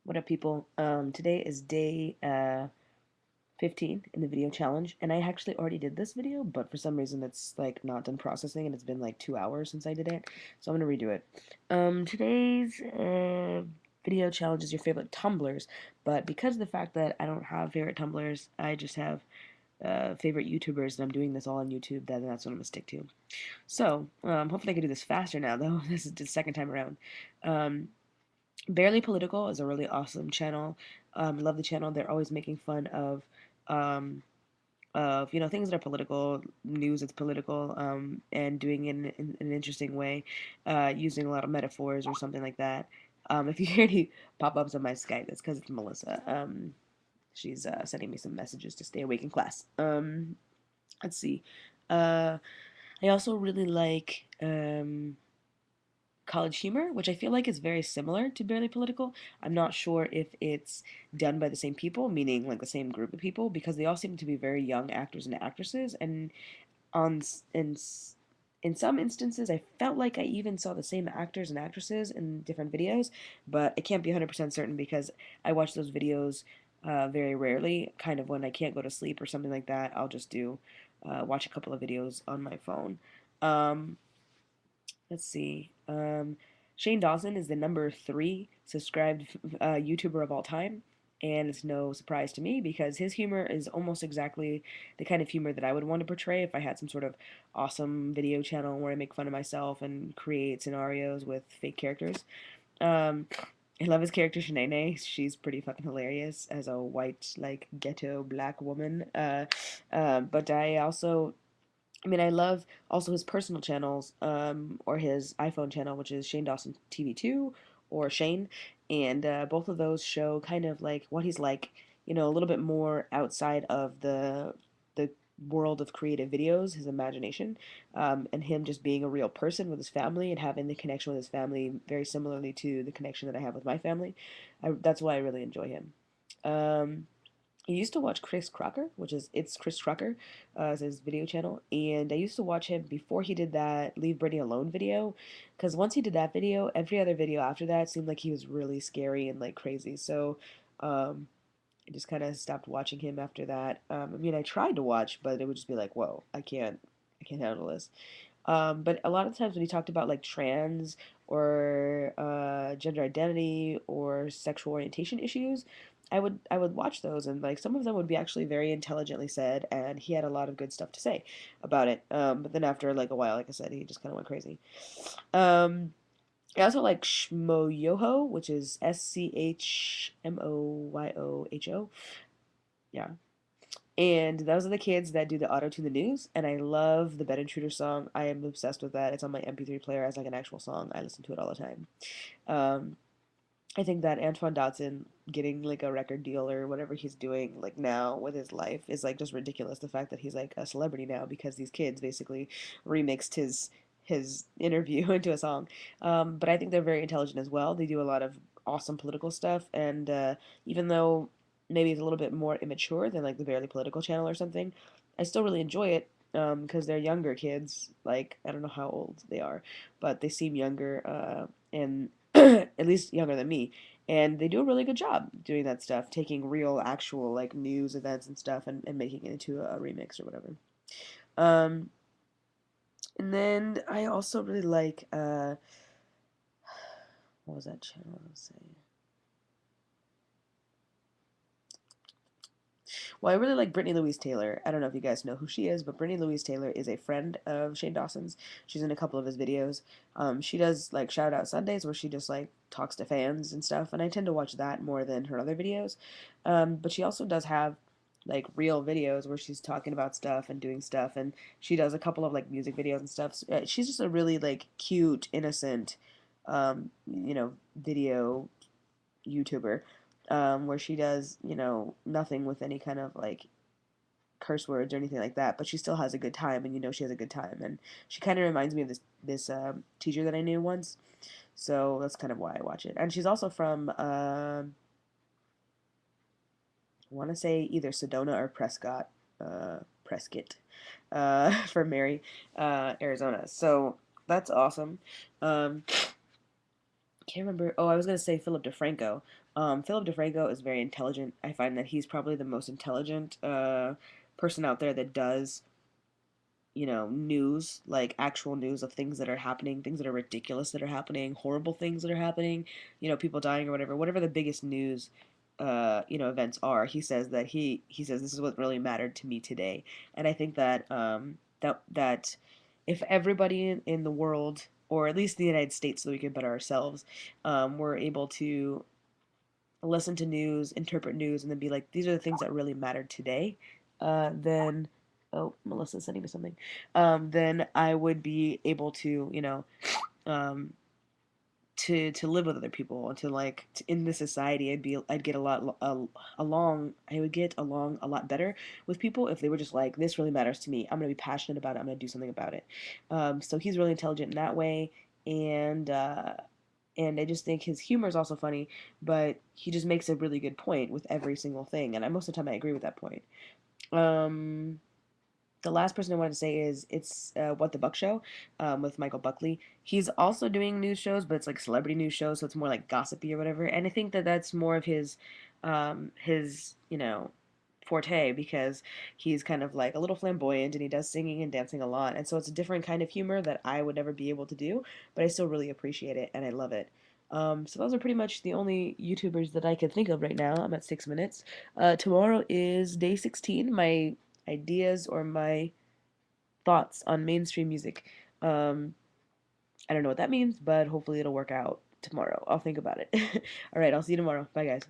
What up, people? Today is day 15 in the video challenge, and I actually already did this video, but for some reason it's like not done processing, and it's been like 2 hours since I did it, so I'm gonna redo it. Today's video challenge is your favorite tumblers, but because of the fact that I don't have favorite tumblers, I just have favorite YouTubers, and I'm doing this all on YouTube. That's what I'm gonna stick to. So hopefully I can do this faster now, though. This is the second time around. Um, Barely Political is a really awesome channel. Love the channel. They're always making fun um, of things that are political, news that's political, and doing it in an interesting way, using a lot of metaphors or something like that. If you hear any pop-ups on my Skype, that's because it's Melissa. She's sending me some messages to stay awake in class. Let's see. Uh, I also really like College Humor, which I feel like is very similar to Barely Political. I'm not sure if it's done by the same people, meaning like the same group of people, because they all seem to be very young actors and actresses. And on in some instances, I felt like I even saw the same actors and actresses in different videos, but I can't be 100% certain because I watch those videos very rarely. Kind of when I can't go to sleep or something like that, I'll just do watch a couple of videos on my phone. Um, Let's see. Shane Dawson is the number 3 subscribed YouTuber of all time, and it's no surprise to me because his humor is almost exactly the kind of humor that I would want to portray if I had some sort of awesome video channel where I make fun of myself and create scenarios with fake characters. Um, I love his character Shanae. She's pretty fucking hilarious as a white, like ghetto black woman. But I love also his personal channels, or his iPhone channel, which is Shane Dawson TV2 or Shane, and both of those show kind of like what he's like, a little bit more outside of the world of creative videos, his imagination, and him just being a real person with his family and having the connection with his family very similarly to the connection that I have with my family. That's why I really enjoy him. I used to watch Chris Crocker, which is It's Chris Crocker, is his video channel, and I used to watch him before he did that Leave Britney Alone video, because once he did that video, every other video after that seemed like he was really scary and like crazy. So, um, I just kind of stopped watching him after that. I tried to watch, but it would just be like, whoa, I can't handle this. But a lot of times when he talked about like trans or gender identity or sexual orientation issues, I would watch those, and like some of them would be actually very intelligently said, and he had a lot of good stuff to say about it. But then after like a while, like I said, he just kind of went crazy. Um, I also like Shmoyoho, which is Schmoyoho. Yeah, and those are the kids that do the auto tune the news, and I love the Bed Intruder song. I am obsessed with that. It's on my MP3 player as like an actual song. I listen to it all the time. Um, I think that Antoine Dodson getting like a record deal or whatever he's doing like now with his life is like just ridiculous. The fact that he's like a celebrity now because these kids basically remixed his interview into a song. But I think they're very intelligent as well. They do a lot of awesome political stuff, and even though maybe it's a little bit more immature than like the Barely Political channel or something, I still really enjoy it because they're younger kids. Like I don't know how old they are, but they seem younger and at least younger than me. And they do a really good job doing that stuff, taking real, actual like news events and stuff, and making it into a remix or whatever. Um, and then I also really like what was that channel? Let's see. Well, I really like Brittany Louise Taylor. I don't know if you guys know who she is, but Brittany Louise Taylor is a friend of Shane Dawson's. She's in a couple of his videos. She does like shout out Sundays where she just like talks to fans and stuff, and I tend to watch that more than her other videos. But she also does have like real videos where she's talking about stuff and doing stuff, and she does a couple of like music videos and stuff. She's just a really like cute, innocent, video YouTuber, where she does, nothing with any kind of like curse words or anything like that, but she still has a good time, and she has a good time, and she kind of reminds me of this teacher that I knew once, so that's kind of why I watch it. And she's also from I want to say either Sedona or Prescott, for Mary, Arizona. So that's awesome. Um, Can't remember. Oh, I was gonna say Philip DeFranco. Philip DeFranco is very intelligent. I find that he's probably the most intelligent person out there that does, news, like actual news of things that are happening, things that are ridiculous that are happening, horrible things that are happening, people dying or whatever the biggest news events are. He says this is what really mattered to me today. And I think that that if everybody in the world, or at least the United States, so that we can better ourselves, were able to listen to news, interpret news, and then be like, these are the things that really mattered today, then, oh, Melissa's sending me something. Then I would be able to, um, to live with other people and to in this society, I'd get along. I would get along a lot better with people if they were just like, this really matters to me. I'm gonna be passionate about it. I'm gonna do something about it. So he's really intelligent in that way, and and I just think his humor is also funny, but he just makes a really good point with every single thing, and most of the time I agree with that point. Um, the last person I wanted to say is it's What the Buck Show, with Michael Buckley. He's also doing news shows, but it's like celebrity news shows, so it's more like gossipy or whatever. And I think that that's more of his forte, because he's kind of like a little flamboyant and he does singing and dancing a lot, and so it's a different kind of humor that I would never be able to do, but I still really appreciate it and I love it. So those are pretty much the only YouTubers that I can think of right now. I'm at 6 minutes. Tomorrow is day 16. My ideas or my thoughts on mainstream music. Um, I don't know what that means, but hopefully it'll work out tomorrow. I'll think about it. All right, I'll see you tomorrow. Bye, guys.